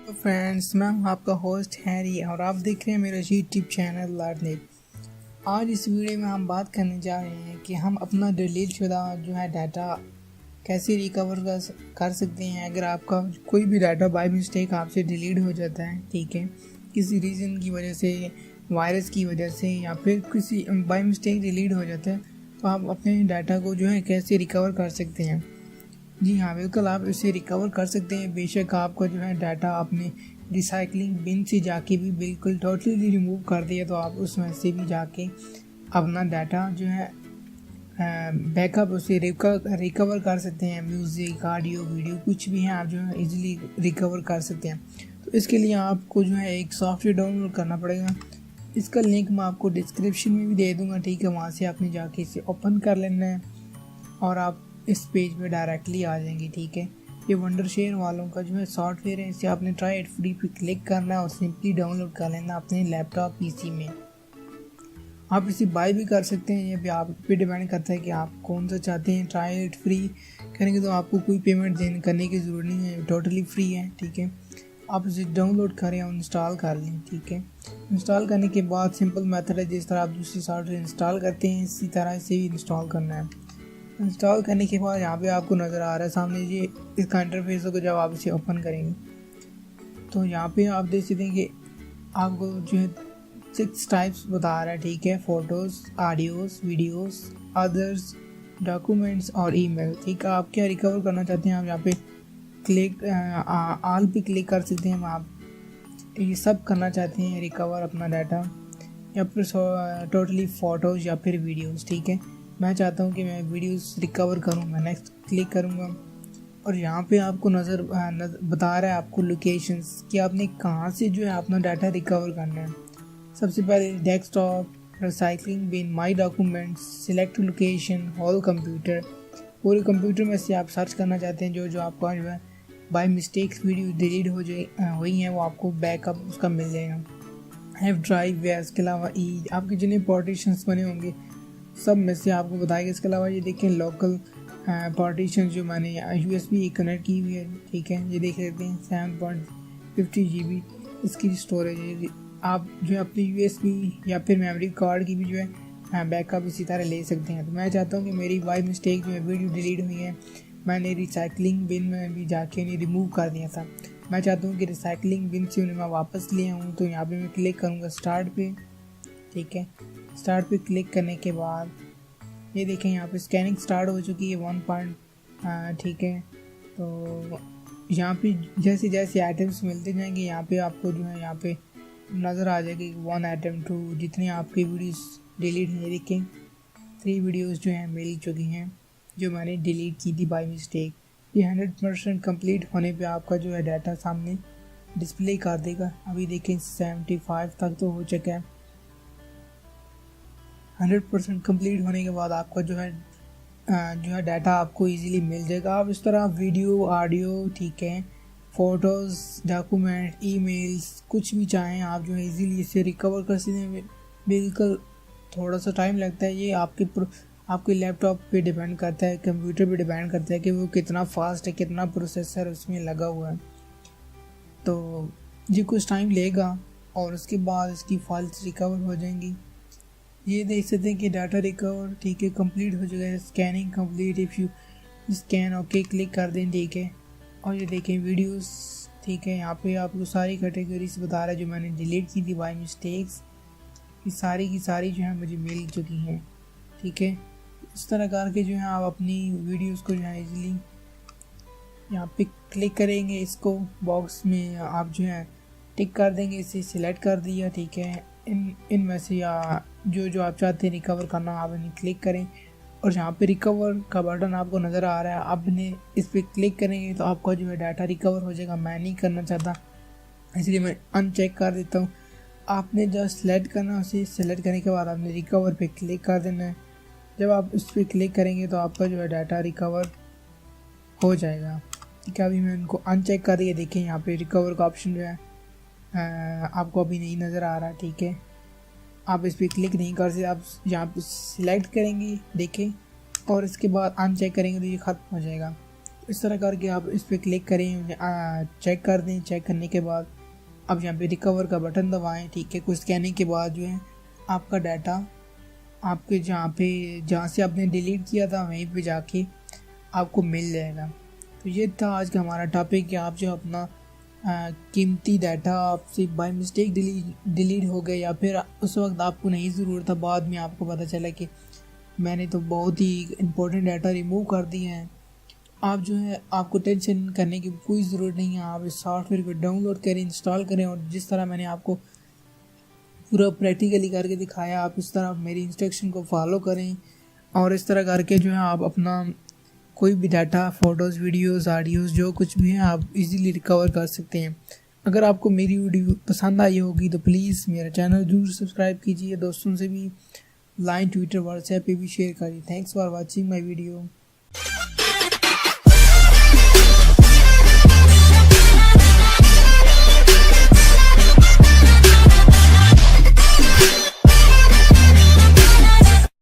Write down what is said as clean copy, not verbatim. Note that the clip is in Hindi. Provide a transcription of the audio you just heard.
तो फ्रेंड्स, मैं हूं आपका होस्ट हैरी और आप देख रहे हैं मेरा यूट्यूब चैनल लर्निंग। आज इस वीडियो में हम बात करने जा रहे हैं कि हम अपना डिलीट शुदा जो है डाटा कैसे रिकवर कर सकते हैं। अगर आपका कोई भी डाटा बाय मिस्टेक आपसे डिलीट हो जाता है, ठीक है, किसी रीज़न की वजह से, वायरस की वजह से या फिर किसी बाय मिस्टेक डिलीट हो जाता है, तो आप अपने डाटा को जो है कैसे रिकवर कर सकते हैं। जी हाँ, बिल्कुल आप इसे रिकवर कर सकते हैं। बेशक आपका जो है डाटा आपने रिसाइकलिंग बिन से जाके भी बिल्कुल टोटली रिमूव कर दिया, तो आप उसमें से भी जाके अपना डाटा जो है बैकअप उसे रिकवर कर सकते हैं। म्यूज़िक, ऑडियो, वीडियो कुछ भी है, आप जो है इजीली रिकवर कर सकते हैं। तो इसके लिए आपको जो है एक सॉफ्टवेयर डाउनलोड करना पड़ेगा। इसका लिंक मैं आपको डिस्क्रिप्शन में भी दे दूँगा, ठीक है। वहाँ से आपने जाके इसे ओपन कर लेना है और आप इस पेज पे डायरेक्टली आ जाएंगे, ठीक है। ये वंडरशेयर वालों का जो है सॉफ्टवेयर है, इसे आपने ट्राई इट फ्री पे क्लिक करना है और सिंपली डाउनलोड कर लेना अपने लैपटॉप पीसी में। आप इसे बाय भी कर सकते हैं, ये भी आप पे डिपेंड करता है कि आप कौन सा चाहते हैं। ट्राई इट फ्री करेंगे तो आपको कोई पेमेंट करने की ज़रूरत नहीं है, टोटली फ्री है, ठीक है। आप इसे डाउनलोड करें और इंस्टॉल कर लें, ठीक है। इंस्टॉल करने के बाद सिंपल मेथड है, जिस तरह आप दूसरी सॉफ्टवेयर इंस्टॉल करते हैं इसी तरह इसे भी इंस्टॉल करना है। इंस्टॉल करने के बाद यहाँ पे आपको नज़र आ रहा है सामने ये इसका इंटरफेस होगा। जब आप इसे ओपन करेंगे तो यहाँ पे आप देख सकते हैं कि आपको जो है 6 टाइप्स बता रहा है, ठीक है। Photos, audios, videos, others, documents और ईमेल, ठीक है। आप क्या रिकवर करना चाहते हैं, आप यहाँ पे क्लिक ऑल पे क्लिक कर सकते हैं। आप ये सब करना चाहते हैं रिकवर अपना डाटा, या फिर टोटली फ़ोटोज़ या फिर वीडियोज़, ठीक है। मैं चाहता हूँ कि मैं वीडियोस रिकवर करूँ। मैं नेक्स्ट क्लिक करूँगा और यहाँ पे आपको बता रहा है आपको लोकेशंस कि आपने कहाँ से जो है अपना डाटा रिकवर करना है। सबसे पहले desktop, recycling bin, my documents, select location, whole computer. पूरे कंप्यूटर में से आप सर्च करना चाहते हैं जो आपका जो है बाय मिस्टेक्स वीडियो डिलीट हुई हैं, वो आपको बैकअप उसका मिल जाएगा। हैव ड्राइव है, इसके अलावा आपके जितने पार्टीशंस बने होंगे सब में से आपको बताएगा। इसके अलावा ये देखें लोकल पार्टीशन जो मैंने USB कनेक्ट की हुई है, ठीक है। ये देख लेते हैं 7.50 GB इसकी स्टोरेज है। आप जो है अपनी USB या फिर मेमोरी कार्ड की भी जो है बैकअप इसी तरह ले सकते हैं। तो मैं चाहता हूँ कि मेरी बाय मिस्टेक जो है वीडियो डिलीट हुई है, मैंने रिसाइकलिंग बिन में भी जाके उन्हें रिमूव कर दिया था। मैं चाहता हूँ कि रिसाइकलिंग बिन से उन्हें मैं वापस ले आऊँ। तो यहाँ पे मैं क्लिक करूँगा स्टार्ट पे, ठीक है। स्टार्ट पे क्लिक करने के बाद ये देखें यहाँ पे स्कैनिंग स्टार्ट हो चुकी है 1 पॉइंट, ठीक है। तो यहाँ पे जैसे जैसे आइटम्स मिलते जाएंगे यहाँ पे आपको जो है यहाँ पे नज़र आ जाएगी 1 आइटम 2, जितनी आपकी वीडियोस डिलीट हैं। देखें 3 वीडियोस जो हैं मिल चुकी हैं जो मैंने डिलीट की थी बाय मिस्टेक। ये 100% कंप्लीट होने पे आपका जो है डाटा सामने डिस्प्ले कर देगा। अभी देखें 75 तक तो हो चुका है। 100% कंप्लीट होने के बाद आपका जो है डाटा आपको इजीली मिल जाएगा। आप इस तरह वीडियो, ऑडियो, ठीक है, फ़ोटोज़, डॉक्यूमेंट, ईमेल्स कुछ भी चाहें आप जो है इजीली इसे रिकवर कर सकते हैं। बिल्कुल थोड़ा सा टाइम लगता है, ये आपके लैपटॉप पे डिपेंड करता है, कंप्यूटर पे डिपेंड करता है कि वो कितना फास्ट है, कितना प्रोसेसर उसमें लगा हुआ है। तो ये कुछ टाइम लेगा और उसके बाद इसकी फाइल्स रिकवर हो जाएंगी। ये देख सकते हैं कि डाटा रिकवर, ठीक है, कंप्लीट हो चुका है। Scanning complete, if you scan okay click कर दें, ठीक है। और ये देखें वीडियोस, ठीक है। यहाँ पे आपको सारी कैटेगरीज बता रहा है जो मैंने डिलीट की थी बाय मिस्टेक्स, कि सारी की सारी जो है मुझे मिल चुकी हैं, ठीक है। इस तरह करके जो है आप अपनी वीडियोस को जो है इजीली यहाँ पे क्लिक करेंगे, इसको बॉक्स में आप जो है टिक कर देंगे, इसे सिलेक्ट कर दिया, ठीक है। इनमें से या जो आप चाहते हैं रिकवर करना, आप इन्हें क्लिक करें और यहाँ पे रिकवर का बटन आपको नज़र आ रहा है। आप इन्हें इस पर क्लिक करेंगे तो आपका जो है डाटा रिकवर हो जाएगा। मैं नहीं करना चाहता, इसलिए मैं अनचेक कर देता हूँ। आपने जस्ट सेलेक्ट करना, उसे सेलेक्ट करने के बाद आपने रिकवर पे क्लिक कर देना है। जब आप इस पर क्लिक करेंगे तो आपका जो है डाटा रिकवर हो जाएगा, ठीक है। अभी मैं इनको अनचेक कर दिया, देखें यहाँ पे रिकवर का ऑप्शन जो है आपको अभी नहीं नज़र आ रहा, ठीक है। आप इस पर क्लिक नहीं कर सकते, आप यहाँ पे सिलेक्ट करेंगे, देखें, और इसके बाद अनचेक करेंगे तो ये ख़त्म हो जाएगा। इस तरह करके आप इस पर क्लिक करें, चेक कर दें। चेक करने के बाद अब यहाँ पे रिकवर का बटन दबाएं, ठीक है। कुछ स्कैनिंग के बाद जो है आपका डाटा आपके जहाँ से आपने डिलीट किया था वहीं पे जाके आपको मिल जाएगा। तो ये था आज का हमारा टॉपिक कि आप जो अपना कीमती डाटा आपसे बाय मिस्टेक डिलीट हो गया, या फिर उस वक्त आपको नहीं ज़रूरत था, बाद में आपको पता चला कि मैंने तो बहुत ही इम्पोर्टेंट डाटा रिमूव कर दिए हैं। आप जो है आपको टेंशन करने की कोई ज़रूरत नहीं है। आप इस सॉफ्टवेयर को डाउनलोड करें, इंस्टॉल करें, और जिस तरह मैंने आपको पूरा प्रैक्टिकली करके दिखाया, आप इस तरह मेरी इंस्ट्रक्शन को फॉलो करें, और इस तरह करके जो है आप अपना कोई भी डाटा, फ़ोटोज़, वीडियोज़, ऑडियोज़ जो कुछ भी है आप इजीली रिकवर कर सकते हैं। अगर आपको मेरी वीडियो पसंद आई होगी तो प्लीज़ मेरा चैनल ज़रूर सब्सक्राइब कीजिए। दोस्तों से भी लाइन, ट्विटर, व्हाट्सएप पे भी शेयर करिए। Thanks for watching my video.